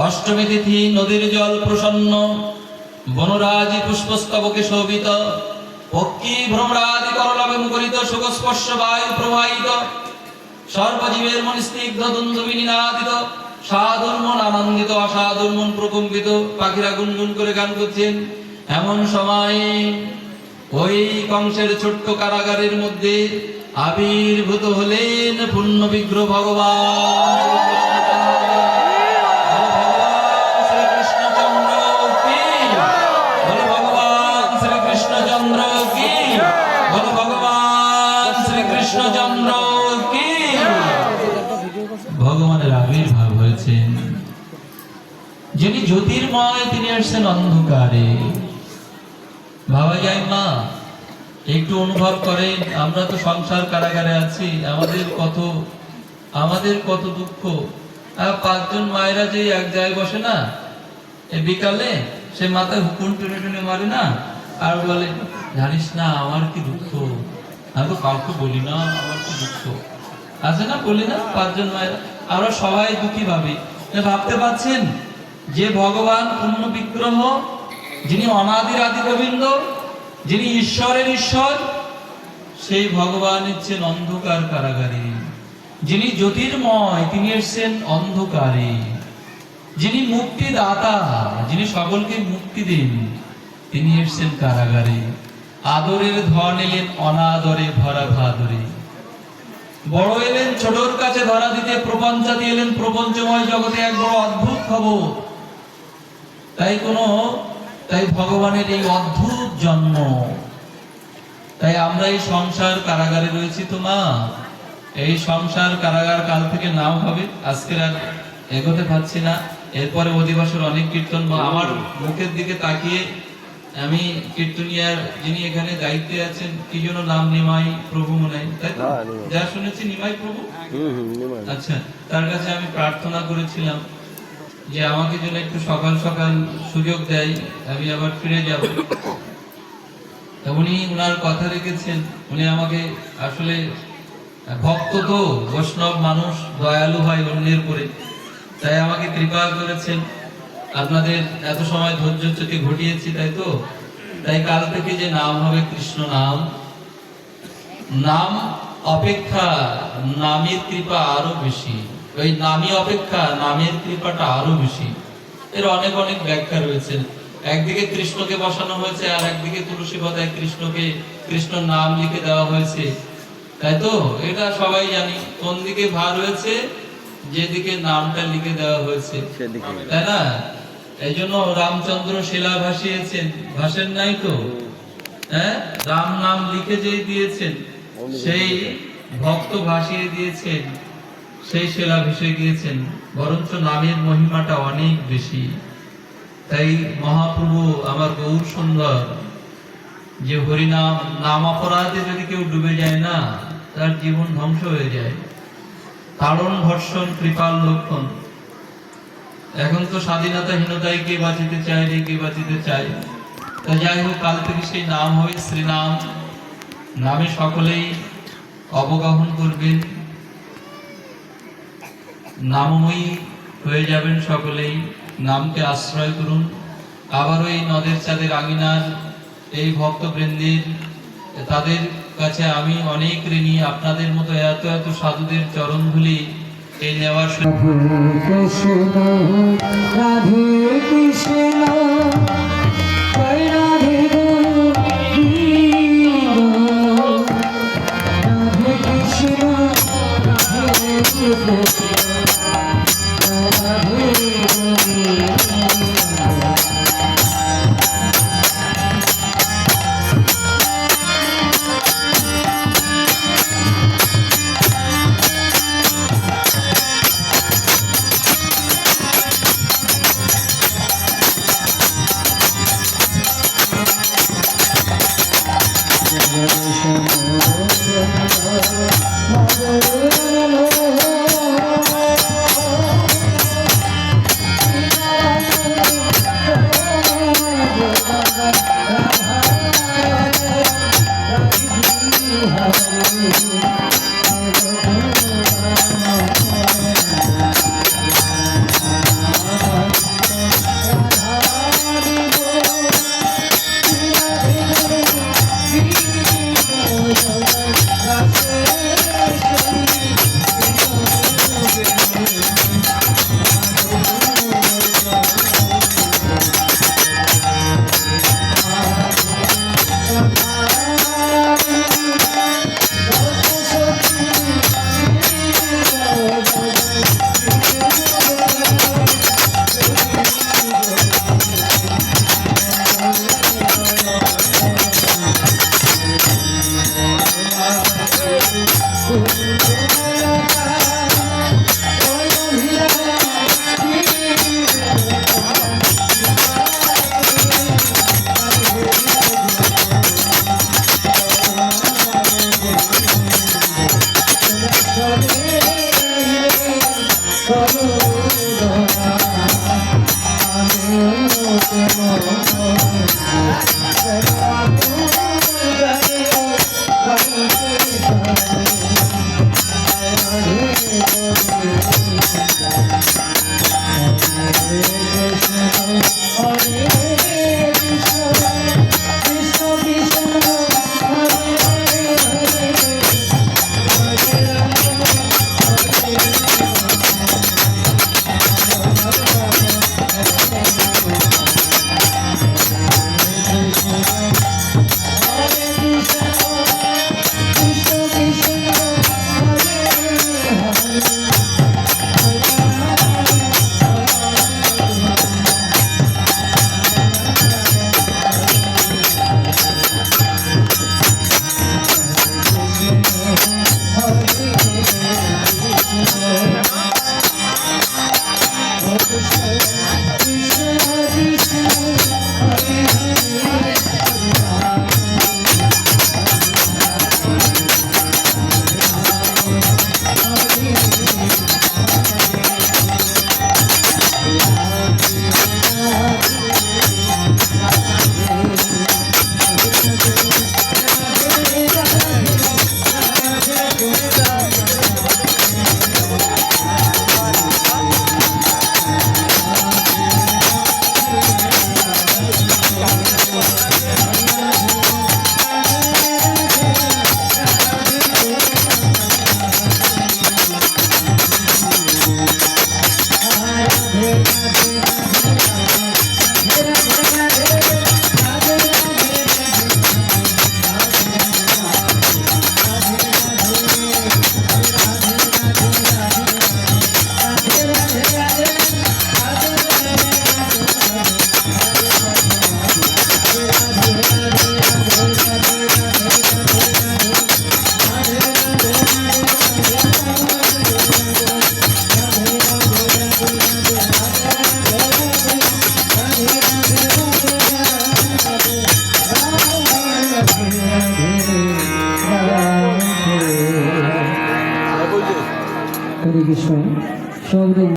অষ্টমী তিথি নদীর জল প্রসন্ন, বনরাজি পুষ্পস্তবকে শোভিত, পক্ষী ভ্রমরাদি করলাভে মুখরিত, সুখস্পর্শ বায়ু প্রবাহিত, সর্বজীবের মন স্নিগ্ধ দুন্দুভি নিনাদিত, সাধুর মন আনন্দিত, অসাধুর মন প্রকম্পিত, পাখিরা গুনগুন করে গান করছেন। এমন সময় ওই কংসের ছোট্ট কারাগারের মধ্যে আবির্ভূত হলেন পূর্ণ বিগ্রহ ভগবান কৃষ্ণচন্দ্র কি। ভগবানের আবির্ভাব হয়েছেন, যিনি জ্যোতির্ময়, তিনি আসছেন অন্ধকারে। ভাবা যায় মা, একটু অনুভব করেন, আমরা তো সংসার কারাগারে আছি, আমাদের কত দুঃখ। পাঁচজন মায়েরা যে এক জায়গায় বসে না, বিকালে সে মাথায় হুকুন টেনে টেনে মারে না, আর বলে জানিস না আমার কি দুঃখ, আমি তো কাউকে বলি না আমার কি দুঃখ আছে না, বলি না পাঁচজন মায়েরা। আমরা সবাই দুঃখী ভাবি। ভাবতে পারছেন যে ভগবান পূর্ণ বিগ্রহ, যিনি অনাদির আদি গোবিন্দ, যিনি ঈশ্বরের ঈশ্বর, সেই ভগবান এসেছেন অন্ধকার কারাগারে। যিনি জ্যোতির্ময়, তিনি এসেছেন অন্ধকারে। যিনি মুক্তিদাতা, যিনি সকলকে মুক্তি দেন, তিনি এসেছেন কারাগারে। আদরের ধন এলেন অনাদরে ভরা ভাদরে, বড় এলেন ছোটর কাছে ধরা দিতে, প্রপঞ্চাদি এলেন প্রপঞ্চময় জগতে এক বড় অদ্ভুত খবর। তাই ভগবানের এই অদ্ভুত জন্ম। তাই আমরা এই সংসার কারাগারে রয়েছি। তো মা, এই সংসার কারাগার কাল থেকে নাম হবে, আজকের আর এগোতে পারছি না। এরপরে অধিবাসের অনেক কীর্তন। আমার মুখের দিকে তাকিয়ে আমি কীর্তনিয়ার যিনি এখানে দায়িত্বে আছেন, কি যেন নাম, নিমাই প্রভু মনে হয়, তাই তো? যা শুনেছি নিমাই প্রভু। আচ্ছা, তার কাছে আমি প্রার্থনা করেছিলাম যে আমাকে যেন একটু সকাল সকাল সুযোগ দেয়, আমি আবার ফিরে যাব। উনি ওনার কথা রেখেছেন। উনি আমাকে, আসলে ভক্ত তো, বৈষ্ণব মানুষ, দয়ালু হয় অন্যের করে, তাই আমাকে কৃপা করেছেন। আপনাদের এত সময় ধৈর্যচ্যুতি ঘটিয়েছি, তাই তো? তাই কাল থেকে যে নাম হবে কৃষ্ণ নাম, নাম অপেক্ষা নামের কৃপা আরো বেশি। ওই নামই অপেক্ষা নামের কৃপাটা আরো বেশি। এর অনেক অনেক ব্যাখ্যা রয়েছে। একদিকে কৃষ্ণকে বসানো হয়েছে, আর একদিকে তুলসী পাতায় কৃষ্ণ নাম লিখে দেওয়া হয়েছে, তাই তো? এটা সবাই জানি কোন দিকে ভার হয়েছে, যেদিকে নামটা লিখে দেওয়া হয়েছে, তাই না? এই জন্য রামচন্দ্র শিলা ভাসিয়েছেন, ভাসেন নাই তো? হ্যাঁ, রাম নাম লিখে যে দিয়েছেন, সেই ভক্ত ভাসিয়ে দিয়েছেন, সেই শিলা ভেসে গিয়েছেন। বরঞ্চ নামের মহিমাটা অনেক বেশি। তাই মহাপ্রভু আমার গৌর সুন্দর, যে হরিনাম নাম অপরাধে যদি কেউ ডুবে যায় না, তার জীবন ধ্বংস হয়ে যায়। তাড়ন ভর্ষণ কৃপাল লক্ষণ। এখন তো স্বাধীনতাহীনতায় কে বাঁচিতে চায় রে, কে বাঁচিতে চায়। তা যাই হোক, কাল থেকে সেই নাম হবে শ্রীনাম। নামে সকলেই অবগাহন করবেন, নামময়ী হয়ে যাবেন সকলেই। নামকে আশ্রয় করুন। আবারও এই নদের চাঁদের আঙিনার এই ভক্তবৃন্দের, তাদের কাছে আমি অনেক ঋণী। আপনাদের মতো এত এত সাধুদের চরণ ধুলি এই নেওয়ার হরে কৃষ্ণ সব